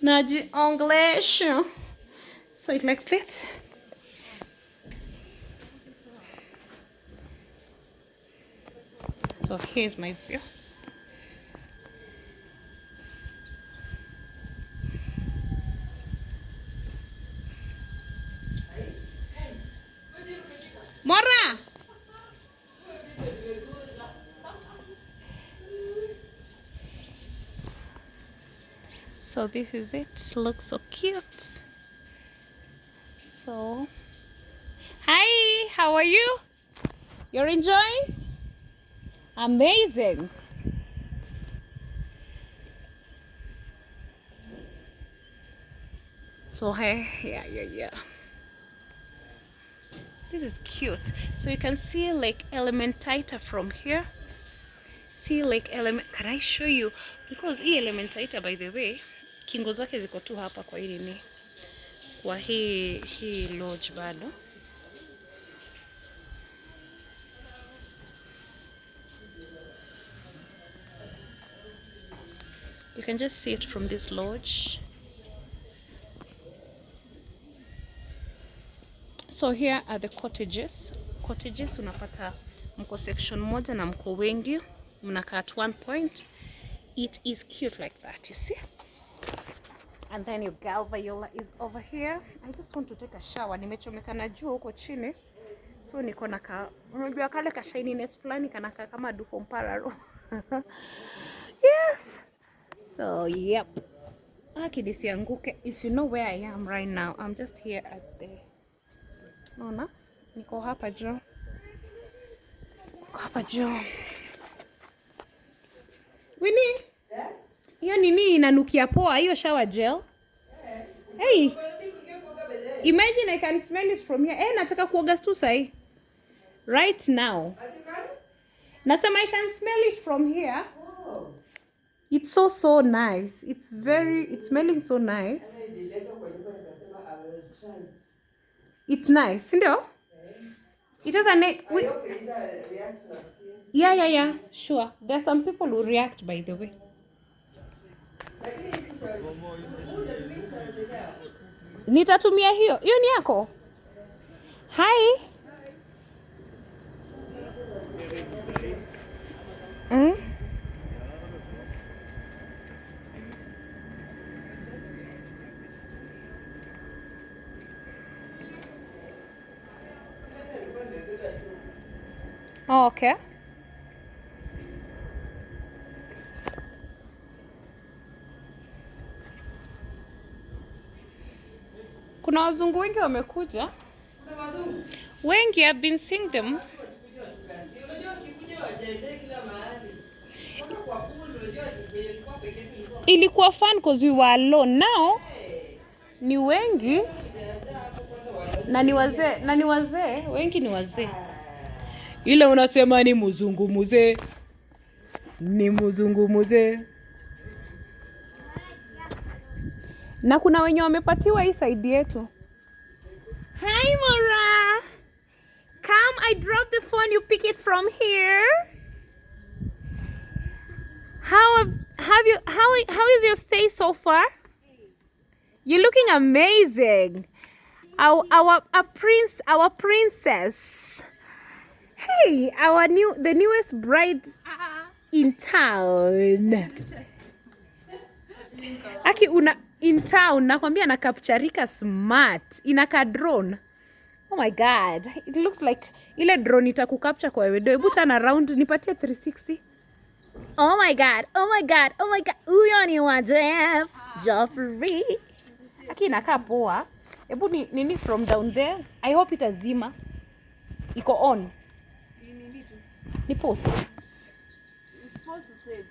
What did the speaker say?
Najiongleisha. So it likes this. So here's my view. Mora! So this is it. Looks so cute. So, hi, how are you? You're enjoying? Amazing. So hey, yeah. This is cute. So you can see Lake Elementaita from here. See Lake Element. Can I show you? Because hii Elementaita, by the way, kingo zake ziko tu hapa kwa hili ni kwa hii lodge bado. You can just see it from this lodge. So here are the cottages. Cottages unapata mko section moja na mko wengi. Mnakaa at one point. It is cute like that, you see? And then your girl Viola is over here. I just want to take a shower. Nimechomeka na jua huko chini. So niko na unajua kale ka shininess fulani kanaka kama dufo mpararo. Yes. So, yep. Akidisianguke. If you know where I am right now, I'm just here at the Nona, niko hapa juu. Hapa juu. Winnie? Hiyo nini inanukia poa, hiyo shower gel? Hey. Imagine I can smell it from here. Nataka kuoga tu sahi. Right now. Nasema I can smell it from here. It's so nice. It's smelling so nice. It's nice, ndio? It doesn't Yeah, sure. There are some people who react, by the way. Nitatumia hiyo. Hiyo ni yako? Hi. Oh, okay. Kuna wazungu wengi wamekuja. Wengi, I've been seeing them. Ilikuwa fun because we were alone. Now ni wengi na ni wazee, wengi ni wazee. Ile unasema ni mzungu mzee. Ni mzungu mzee. Na kuna wenye wamepatiwa hii side yetu. Hi Mora. Come, I drop the phone, you pick it from here. How is your stay so far? You're looking amazing. Our princess. Hey, the newest bride in town. Aki in town, nakwambia na capturika smart. Inaka drone. Oh my god. It looks like ile drone itakukapture kwa wewe. Hebu turn around nipatie 360. Oh my god. Huyo ni wa Jeff. Joffrey. Aki inakaa poa. Hebu nini from down there? I hope itazima. Iko on. Ni pause. It's supposed to say